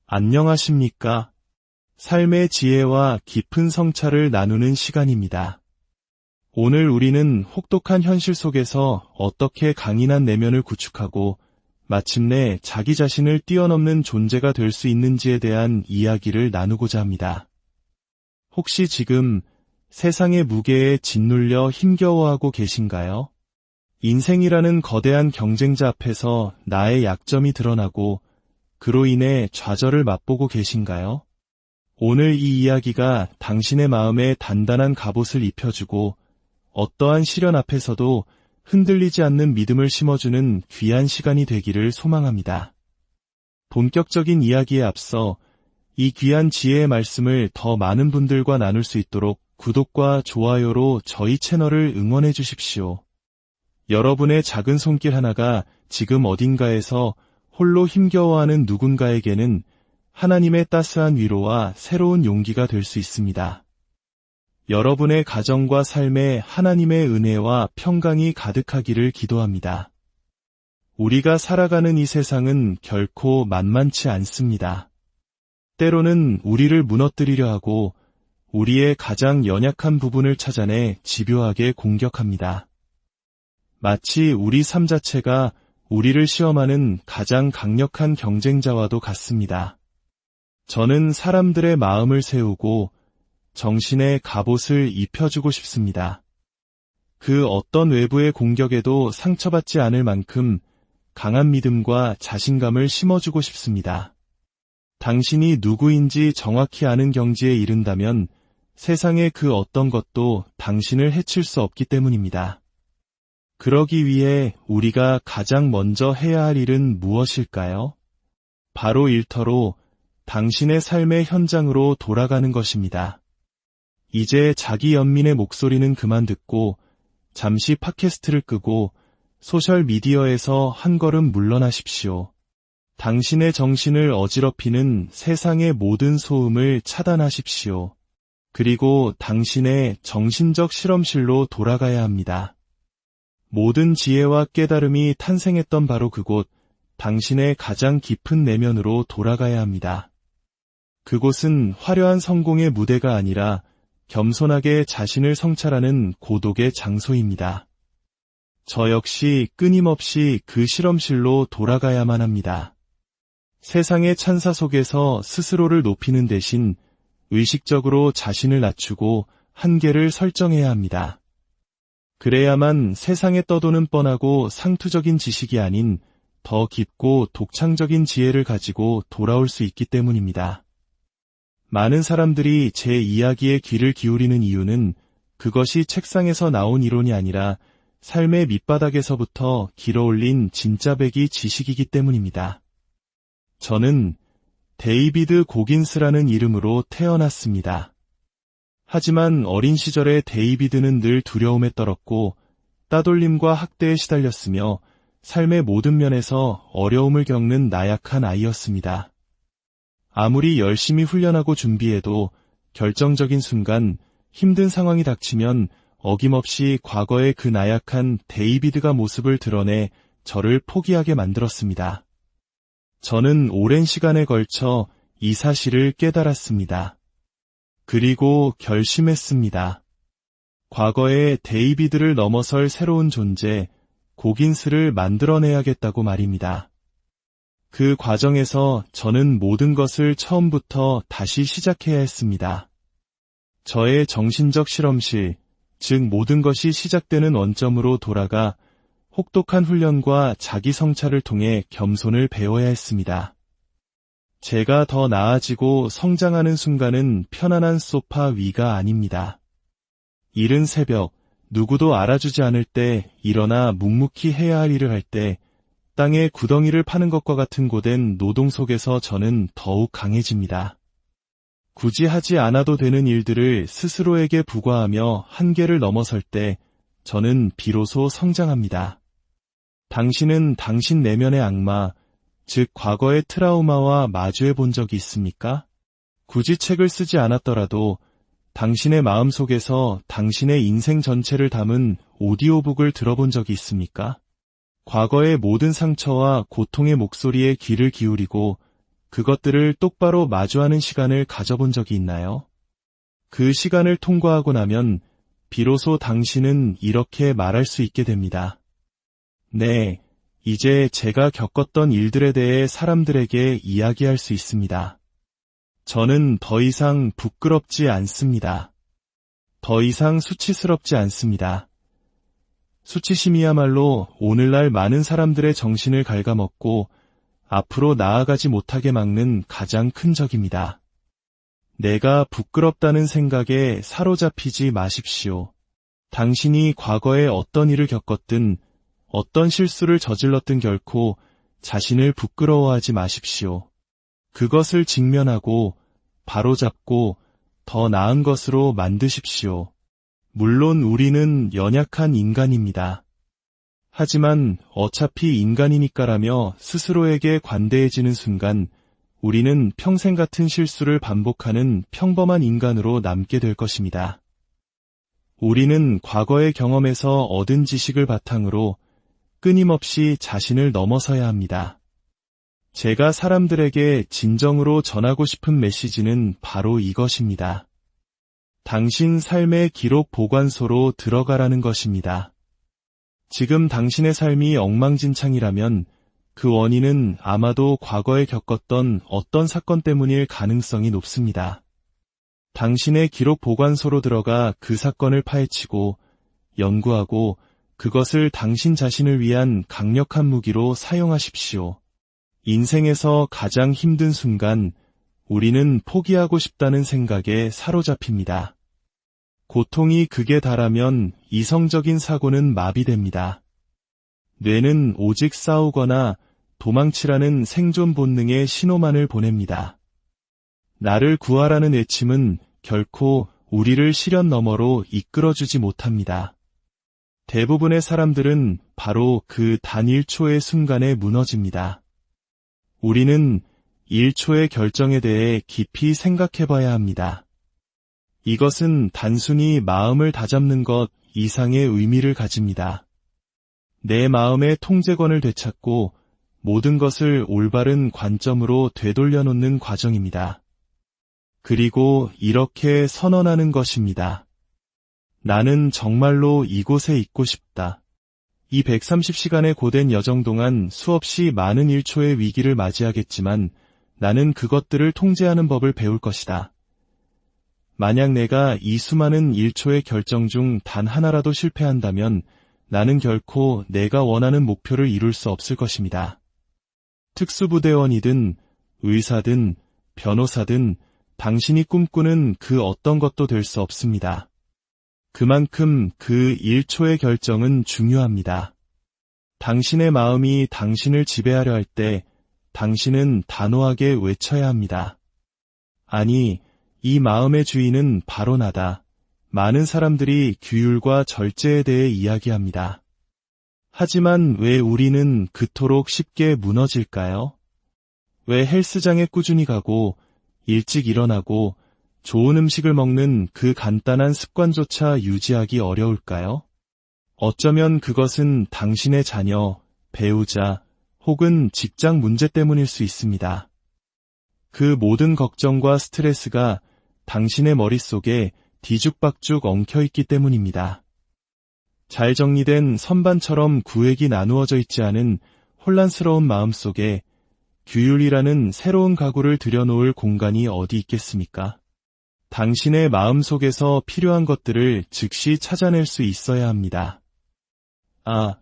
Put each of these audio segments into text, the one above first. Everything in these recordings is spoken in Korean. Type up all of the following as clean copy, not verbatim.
안녕하십니까? 삶의 지혜와 깊은 성찰을 나누는 시간입니다. 오늘 우리는 혹독한 현실 속에서 어떻게 강인한 내면을 구축하고 마침내 자기 자신을 뛰어넘는 존재가 될 수 있는지에 대한 이야기를 나누고자 합니다. 혹시 지금 세상의 무게에 짓눌려 힘겨워하고 계신가요? 인생이라는 거대한 경쟁자 앞에서 나의 약점이 드러나고 그로 인해 좌절을 맛보고 계신가요? 오늘 이 이야기가 당신의 마음에 단단한 갑옷을 입혀주고 어떠한 시련 앞에서도 흔들리지 않는 믿음을 심어주는 귀한 시간이 되기를 소망합니다. 본격적인 이야기에 앞서 이 귀한 지혜의 말씀을 더 많은 분들과 나눌 수 있도록 구독과 좋아요로 저희 채널을 응원해 주십시오. 여러분의 작은 손길 하나가 지금 어딘가에서 홀로 힘겨워하는 누군가에게는 하나님의 따스한 위로와 새로운 용기가 될 수 있습니다. 여러분의 가정과 삶에 하나님의 은혜와 평강이 가득하기를 기도합니다. 우리가 살아가는 이 세상은 결코 만만치 않습니다. 때로는 우리를 무너뜨리려 하고 우리의 가장 연약한 부분을 찾아내 집요하게 공격합니다. 마치 우리 삶 자체가 우리를 시험하는 가장 강력한 경쟁자와도 같습니다. 저는 사람들의 마음을 세우고 정신의 갑옷을 입혀주고 싶습니다. 그 어떤 외부의 공격에도 상처받지 않을 만큼 강한 믿음과 자신감을 심어주고 싶습니다. 당신이 누구인지 정확히 아는 경지에 이른다면 세상의 그 어떤 것도 당신을 해칠 수 없기 때문입니다. 그러기 위해 우리가 가장 먼저 해야 할 일은 무엇일까요? 바로 일터로 당신의 삶의 현장으로 돌아가는 것입니다. 이제 자기 연민의 목소리는 그만 듣고 잠시 팟캐스트를 끄고 소셜미디어에서 한 걸음 물러나십시오. 당신의 정신을 어지럽히는 세상의 모든 소음을 차단하십시오. 그리고 당신의 정신적 실험실로 돌아가야 합니다. 모든 지혜와 깨달음이 탄생했던 바로 그곳, 당신의 가장 깊은 내면으로 돌아가야 합니다. 그곳은 화려한 성공의 무대가 아니라 겸손하게 자신을 성찰하는 고독의 장소입니다. 저 역시 끊임없이 그 실험실로 돌아가야만 합니다. 세상의 찬사 속에서 스스로를 높이는 대신 의식적으로 자신을 낮추고 한계를 설정해야 합니다. 그래야만 세상에 떠도는 뻔하고 상투적인 지식이 아닌 더 깊고 독창적인 지혜를 가지고 돌아올 수 있기 때문입니다. 많은 사람들이 제 이야기에 귀를 기울이는 이유는 그것이 책상에서 나온 이론이 아니라 삶의 밑바닥에서부터 길어올린 진짜배기 지식이기 때문입니다. 저는 데이비드 고긴스라는 이름으로 태어났습니다. 하지만 어린 시절의 데이비드는 늘 두려움에 떨었고 따돌림과 학대에 시달렸으며 삶의 모든 면에서 어려움을 겪는 나약한 아이였습니다. 아무리 열심히 훈련하고 준비해도 결정적인 순간 힘든 상황이 닥치면 어김없이 과거의 그 나약한 데이비드가 모습을 드러내 저를 포기하게 만들었습니다. 저는 오랜 시간에 걸쳐 이 사실을 깨달았습니다. 그리고 결심했습니다. 과거의 데이비드를 넘어설 새로운 존재, 고긴스를 만들어내야겠다고 말입니다. 그 과정에서 저는 모든 것을 처음부터 다시 시작해야 했습니다. 저의 정신적 실험실, 즉 모든 것이 시작되는 원점으로 돌아가 혹독한 훈련과 자기 성찰을 통해 겸손을 배워야 했습니다. 제가 더 나아지고 성장하는 순간은 편안한 소파 위가 아닙니다. 이른 새벽, 누구도 알아주지 않을 때 일어나 묵묵히 해야 할 일을 할 때 땅에 구덩이를 파는 것과 같은 고된 노동 속에서 저는 더욱 강해집니다. 굳이 하지 않아도 되는 일들을 스스로에게 부과하며 한계를 넘어설 때 저는 비로소 성장합니다. 당신은 당신 내면의 악마, 즉 과거의 트라우마와 마주해 본 적이 있습니까? 굳이 책을 쓰지 않았더라도 당신의 마음속에서 당신의 인생 전체를 담은 오디오북을 들어본 적이 있습니까? 과거의 모든 상처와 고통의 목소리에 귀를 기울이고 그것들을 똑바로 마주하는 시간을 가져본 적이 있나요? 그 시간을 통과하고 나면 비로소 당신은 이렇게 말할 수 있게 됩니다. 네, 이제 제가 겪었던 일들에 대해 사람들에게 이야기할 수 있습니다. 저는 더 이상 부끄럽지 않습니다. 더 이상 수치스럽지 않습니다. 수치심이야말로 오늘날 많은 사람들의 정신을 갉아먹고 앞으로 나아가지 못하게 막는 가장 큰 적입니다. 내가 부끄럽다는 생각에 사로잡히지 마십시오. 당신이 과거에 어떤 일을 겪었든 어떤 실수를 저질렀든 결코 자신을 부끄러워하지 마십시오. 그것을 직면하고 바로잡고 더 나은 것으로 만드십시오. 물론 우리는 연약한 인간입니다. 하지만 어차피 인간이니까라며 스스로에게 관대해지는 순간 우리는 평생 같은 실수를 반복하는 평범한 인간으로 남게 될 것입니다. 우리는 과거의 경험에서 얻은 지식을 바탕으로 끊임없이 자신을 넘어서야 합니다. 제가 사람들에게 진정으로 전하고 싶은 메시지는 바로 이것입니다. 당신 삶의 기록 보관소로 들어가라는 것입니다. 지금 당신의 삶이 엉망진창이라면 그 원인은 아마도 과거에 겪었던 어떤 사건 때문일 가능성이 높습니다. 당신의 기록 보관소로 들어가 그 사건을 파헤치고 연구하고 그것을 당신 자신을 위한 강력한 무기로 사용하십시오. 인생에서 가장 힘든 순간 우리는 포기하고 싶다는 생각에 사로잡힙니다. 고통이 극에 달하면 이성적인 사고는 마비됩니다. 뇌는 오직 싸우거나 도망치라는 생존 본능의 신호만을 보냅니다. 나를 구하라는 외침은 결코 우리를 시련 너머로 이끌어주지 못합니다. 대부분의 사람들은 바로 그 단 1초의 순간에 무너집니다. 우리는 1초의 결정에 대해 깊이 생각해봐야 합니다. 이것은 단순히 마음을 다잡는 것 이상의 의미를 가집니다. 내 마음의 통제권을 되찾고 모든 것을 올바른 관점으로 되돌려 놓는 과정입니다. 그리고 이렇게 선언하는 것입니다. 나는 정말로 이곳에 있고 싶다. 이 130시간의 고된 여정 동안 수없이 많은 1초의 위기를 맞이하겠지만 나는 그것들을 통제하는 법을 배울 것이다. 만약 내가 이 수많은 1초의 결정 중 단 하나라도 실패한다면 나는 결코 내가 원하는 목표를 이룰 수 없을 것입니다. 특수부대원이든 의사든 변호사든 당신이 꿈꾸는 그 어떤 것도 될 수 없습니다. 그만큼 그 1초의 결정은 중요합니다. 당신의 마음이 당신을 지배하려 할 때 당신은 단호하게 외쳐야 합니다. 아니, 이 마음의 주인은 바로 나다. 많은 사람들이 규율과 절제에 대해 이야기합니다. 하지만 왜 우리는 그토록 쉽게 무너질까요? 왜 헬스장에 꾸준히 가고 일찍 일어나고 좋은 음식을 먹는 그 간단한 습관조차 유지하기 어려울까요? 어쩌면 그것은 당신의 자녀, 배우자 혹은 직장 문제 때문일 수 있습니다. 그 모든 걱정과 스트레스가 당신의 머릿속에 뒤죽박죽 엉켜있기 때문입니다. 잘 정리된 선반처럼 구획이 나누어져 있지 않은 혼란스러운 마음속에 규율이라는 새로운 가구를 들여놓을 공간이 어디 있겠습니까? 당신의 마음속에서 필요한 것들을 즉시 찾아낼 수 있어야 합니다. 아,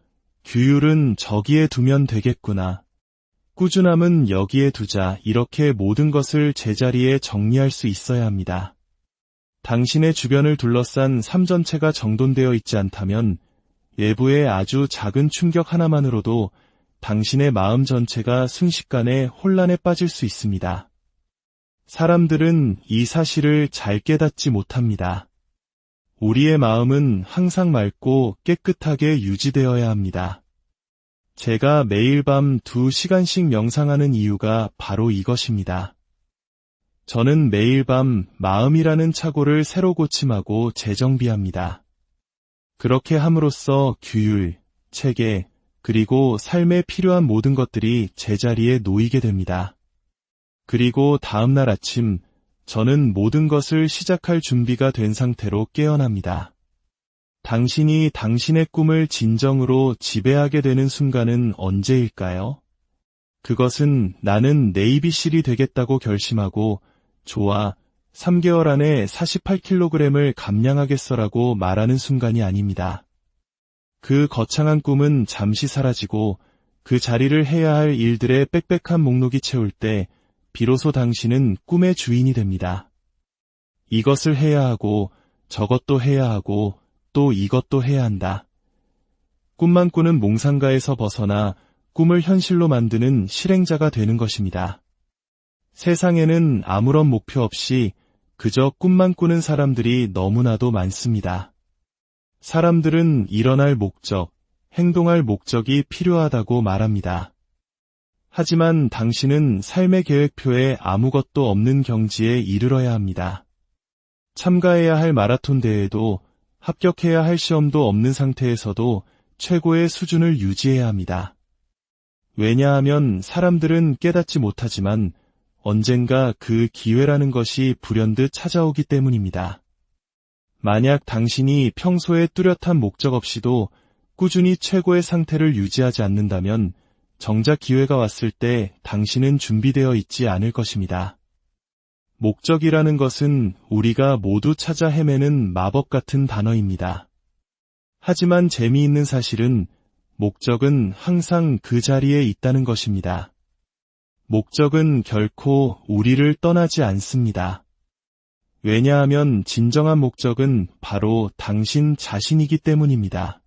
규율은 저기에 두면 되겠구나. 꾸준함은 여기에 두자. 이렇게 모든 것을 제자리에 정리할 수 있어야 합니다. 당신의 주변을 둘러싼 삶 전체가 정돈되어 있지 않다면 외부의 아주 작은 충격 하나만으로도 당신의 마음 전체가 순식간에 혼란에 빠질 수 있습니다. 사람들은 이 사실을 잘 깨닫지 못합니다. 우리의 마음은 항상 맑고 깨끗하게 유지되어야 합니다. 제가 매일 밤 2시간씩 명상하는 이유가 바로 이것입니다. 저는 매일 밤 마음이라는 착오를 새로 고침하고 재정비합니다. 그렇게 함으로써 규율, 체계, 그리고 삶에 필요한 모든 것들이 제자리에 놓이게 됩니다. 그리고 다음날 아침, 저는 모든 것을 시작할 준비가 된 상태로 깨어납니다. 당신이 당신의 꿈을 진정으로 지배하게 되는 순간은 언제일까요? 그것은 나는 네이비실이 되겠다고 결심하고, 좋아, 3개월 안에 48kg을 감량하겠어라고 말하는 순간이 아닙니다. 그 거창한 꿈은 잠시 사라지고 그 자리를 해야 할 일들의 빽빽한 목록이 채울 때 비로소 당신은 꿈의 주인이 됩니다. 이것을 해야 하고 저것도 해야 하고 또 이것도 해야 한다. 꿈만 꾸는 몽상가에서 벗어나 꿈을 현실로 만드는 실행자가 되는 것입니다. 세상에는 아무런 목표 없이 그저 꿈만 꾸는 사람들이 너무나도 많습니다. 사람들은 일어날 목적, 행동할 목적이 필요하다고 말합니다. 하지만 당신은 삶의 계획표에 아무것도 없는 경지에 이르러야 합니다. 참가해야 할 마라톤 대회도 합격해야 할 시험도 없는 상태에서도 최고의 수준을 유지해야 합니다. 왜냐하면 사람들은 깨닫지 못하지만 언젠가 그 기회라는 것이 불현듯 찾아오기 때문입니다. 만약 당신이 평소에 뚜렷한 목적 없이도 꾸준히 최고의 상태를 유지하지 않는다면 정작 기회가 왔을 때 당신은 준비되어 있지 않을 것입니다. 목적이라는 것은 우리가 모두 찾아 헤매는 마법 같은 단어입니다. 하지만 재미있는 사실은 목적은 항상 그 자리에 있다는 것입니다. 목적은 결코 우리를 떠나지 않습니다. 왜냐하면 진정한 목적은 바로 당신 자신이기 때문입니다.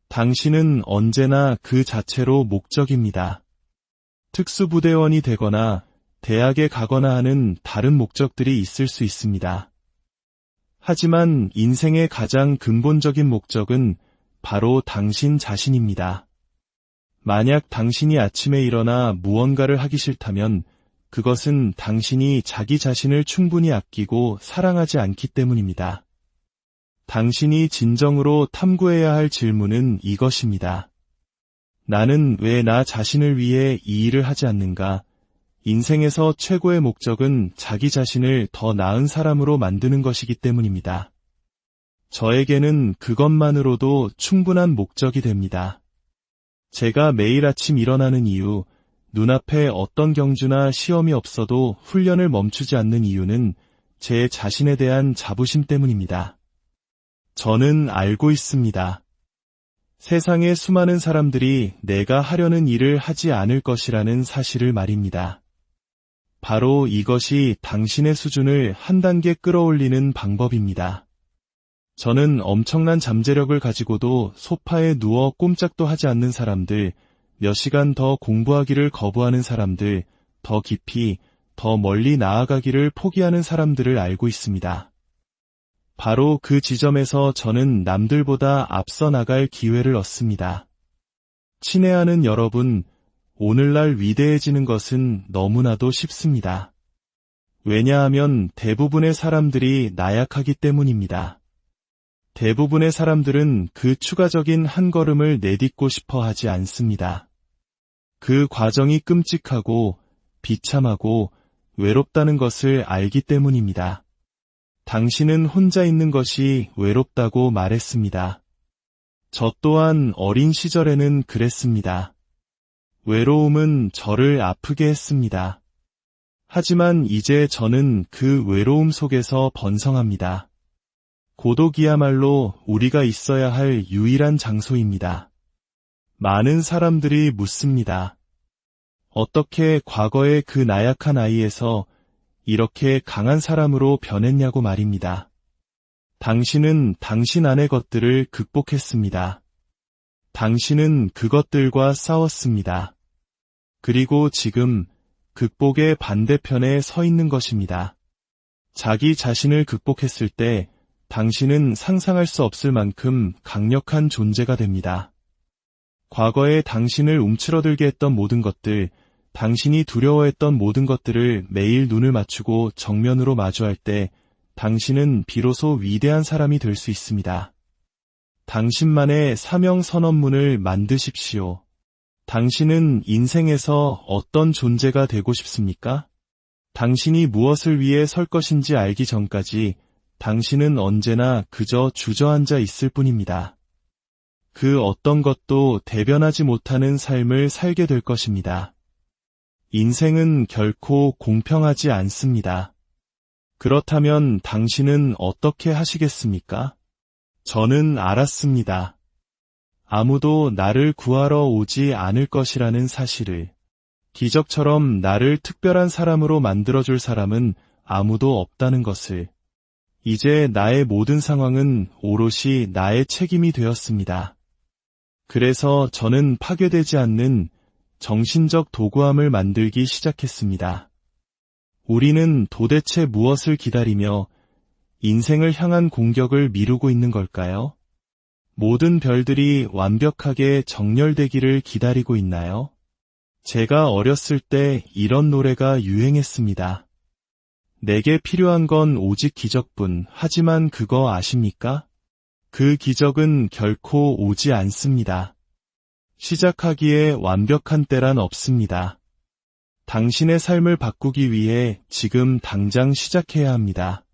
당신은 언제나 그 자체로 목적입니다. 특수부대원이 되거나 대학에 가거나 하는 다른 목적들이 있을 수 있습니다. 하지만 인생의 가장 근본적인 목적은 바로 당신 자신입니다. 만약 당신이 아침에 일어나 무언가를 하기 싫다면 그것은 당신이 자기 자신을 충분히 아끼고 사랑하지 않기 때문입니다. 당신이 진정으로 탐구해야 할 질문은 이것입니다. 나는 왜 나 자신을 위해 이 일을 하지 않는가? 인생에서 최고의 목적은 자기 자신을 더 나은 사람으로 만드는 것이기 때문입니다. 저에게는 그것만으로도 충분한 목적이 됩니다. 제가 매일 아침 일어나는 이유, 눈앞에 어떤 경주나 시험이 없어도 훈련을 멈추지 않는 이유는 제 자신에 대한 자부심 때문입니다. 저는 알고 있습니다. 세상의 수많은 사람들이 내가 하려는 일을 하지 않을 것이라는 사실을 말입니다. 바로 이것이 당신의 수준을 한 단계 끌어올리는 방법입니다. 저는 엄청난 잠재력을 가지고도 소파에 누워 꼼짝도 하지 않는 사람들, 몇 시간 더 공부하기를 거부하는 사람들, 더 깊이, 더 멀리 나아가기를 포기하는 사람들을 알고 있습니다. 바로 그 지점에서 저는 남들보다 앞서 나갈 기회를 얻습니다. 친애하는 여러분, 오늘날 위대해지는 것은 너무나도 쉽습니다. 왜냐하면 대부분의 사람들이 나약하기 때문입니다. 대부분의 사람들은 그 추가적인 한 걸음을 내딛고 싶어 하지 않습니다. 그 과정이 끔찍하고 비참하고 외롭다는 것을 알기 때문입니다. 당신은 혼자 있는 것이 외롭다고 말했습니다. 저 또한 어린 시절에는 그랬습니다. 외로움은 저를 아프게 했습니다. 하지만 이제 저는 그 외로움 속에서 번성합니다. 고독이야말로 우리가 있어야 할 유일한 장소입니다. 많은 사람들이 묻습니다. 어떻게 과거의 그 나약한 아이에서 이렇게 강한 사람으로 변했냐고 말입니다. 당신은 당신 안의 것들을 극복했습니다. 당신은 그것들과 싸웠습니다. 그리고 지금 극복의 반대편에 서 있는 것입니다. 자기 자신을 극복했을 때 당신은 상상할 수 없을 만큼 강력한 존재가 됩니다. 과거에 당신을 움츠러들게 했던 모든 것들, 당신이 두려워했던 모든 것들을 매일 눈을 맞추고 정면으로 마주할 때 당신은 비로소 위대한 사람이 될 수 있습니다. 당신만의 사명 선언문을 만드십시오. 당신은 인생에서 어떤 존재가 되고 싶습니까? 당신이 무엇을 위해 설 것인지 알기 전까지 당신은 언제나 그저 주저앉아 있을 뿐입니다. 그 어떤 것도 대변하지 못하는 삶을 살게 될 것입니다. 인생은 결코 공평하지 않습니다. 그렇다면 당신은 어떻게 하시겠습니까? 저는 알았습니다. 아무도 나를 구하러 오지 않을 것이라는 사실을, 기적처럼 나를 특별한 사람으로 만들어줄 사람은 아무도 없다는 것을, 이제 나의 모든 상황은 오롯이 나의 책임이 되었습니다. 그래서 저는 파괴되지 않는 정신적 도구함을 만들기 시작했습니다. 우리는 도대체 무엇을 기다리며 인생을 향한 공격을 미루고 있는 걸까요? 모든 별들이 완벽하게 정렬되기를 기다리고 있나요? 제가 어렸을 때 이런 노래가 유행했습니다. 내게 필요한 건 오직 기적뿐. 하지만 그거 아십니까? 그 기적은 결코 오지 않습니다. 시작하기에 완벽한 때란 없습니다. 당신의 삶을 바꾸기 위해 지금 당장 시작해야 합니다.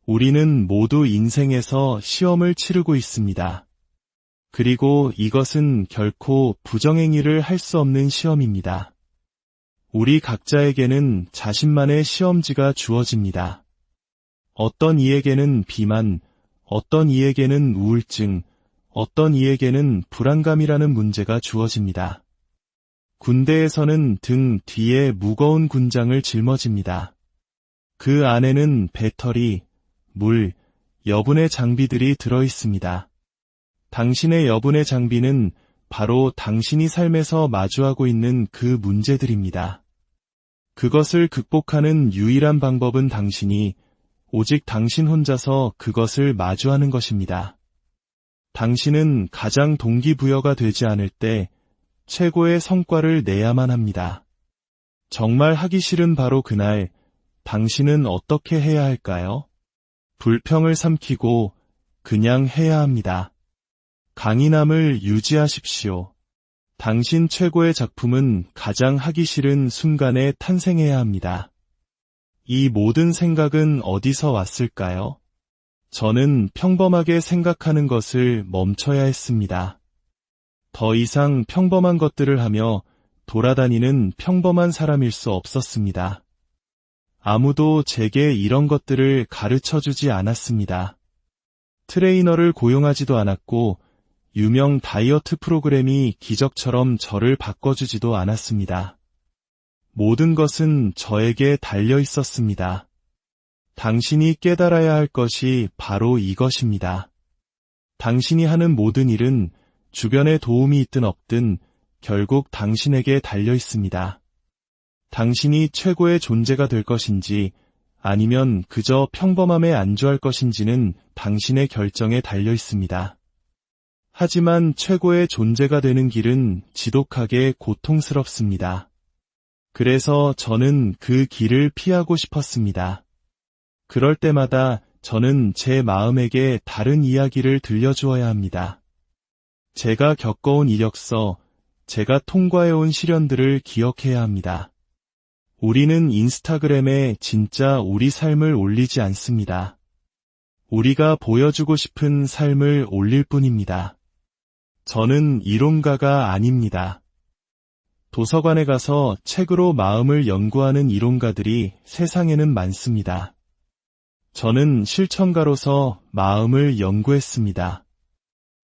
우리는 모두 인생에서 시험을 치르고 있습니다. 그리고 이것은 결코 부정행위를 할 수 없는 시험입니다. 우리 각자에게는 자신만의 시험지가 주어집니다. 어떤 이에게는 비만, 어떤 이에게는 우울증, 어떤 이에게는 불안감이라는 문제가 주어집니다. 군대에서는 등 뒤에 무거운 군장을 짊어집니다. 그 안에는 배터리, 물, 여분의 장비들이 들어있습니다. 당신의 여분의 장비는 바로 당신이 삶에서 마주하고 있는 그 문제들입니다. 그것을 극복하는 유일한 방법은 당신이 오직 당신 혼자서 그것을 마주하는 것입니다. 당신은 가장 동기부여가 되지 않을 때 최고의 성과를 내야만 합니다. 정말 하기 싫은 바로 그날, 당신은 어떻게 해야 할까요? 불평을 삼키고 그냥 해야 합니다. 강인함을 유지하십시오. 당신 최고의 작품은 가장 하기 싫은 순간에 탄생해야 합니다. 이 모든 생각은 어디서 왔을까요? 저는 평범하게 생각하는 것을 멈춰야 했습니다. 더 이상 평범한 것들을 하며 돌아다니는 평범한 사람일 수 없었습니다. 아무도 제게 이런 것들을 가르쳐주지 않았습니다. 트레이너를 고용하지도 않았고 유명 다이어트 프로그램이 기적처럼 저를 바꿔주지도 않았습니다. 모든 것은 저에게 달려 있었습니다. 당신이 깨달아야 할 것이 바로 이것입니다. 당신이 하는 모든 일은 주변에 도움이 있든 없든 결국 당신에게 달려 있습니다. 당신이 최고의 존재가 될 것인지 아니면 그저 평범함에 안주할 것인지는 당신의 결정에 달려 있습니다. 하지만 최고의 존재가 되는 길은 지독하게 고통스럽습니다. 그래서 저는 그 길을 피하고 싶었습니다. 그럴 때마다 저는 제 마음에게 다른 이야기를 들려주어야 합니다. 제가 겪어온 이력서, 제가 통과해온 시련들을 기억해야 합니다. 우리는 인스타그램에 진짜 우리 삶을 올리지 않습니다. 우리가 보여주고 싶은 삶을 올릴 뿐입니다. 저는 이론가가 아닙니다. 도서관에 가서 책으로 마음을 연구하는 이론가들이 세상에는 많습니다. 저는 실천가로서 마음을 연구했습니다.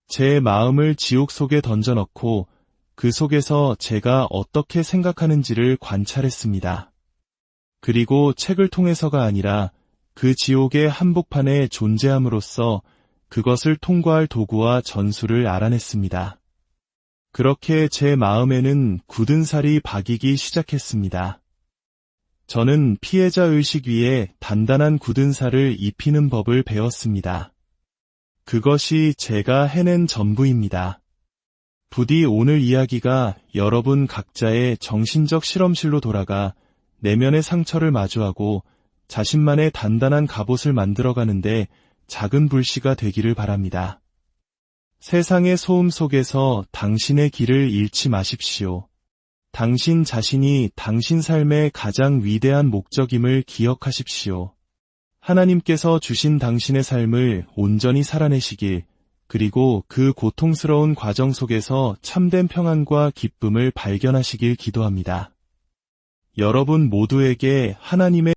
제 마음을 지옥 속에 던져넣고 그 속에서 제가 어떻게 생각하는지를 관찰했습니다. 그리고 책을 통해서가 아니라 그 지옥의 한복판에 존재함으로써 그것을 통과할 도구와 전술을 알아냈습니다. 그렇게 제 마음에는 굳은 살이 박이기 시작했습니다. 저는 피해자 의식 위에 단단한 굳은 살을 입히는 법을 배웠습니다. 그것이 제가 해낸 전부입니다. 부디 오늘 이야기가 여러분 각자의 정신적 실험실로 돌아가 내면의 상처를 마주하고 자신만의 단단한 갑옷을 만들어가는데 작은 불씨가 되기를 바랍니다. 세상의 소음 속에서 당신의 길을 잃지 마십시오. 당신 자신이 당신 삶의 가장 위대한 목적임을 기억하십시오. 하나님께서 주신 당신의 삶을 온전히 살아내시길, 그리고 그 고통스러운 과정 속에서 참된 평안과 기쁨을 발견하시길 기도합니다. 여러분 모두에게 하나님의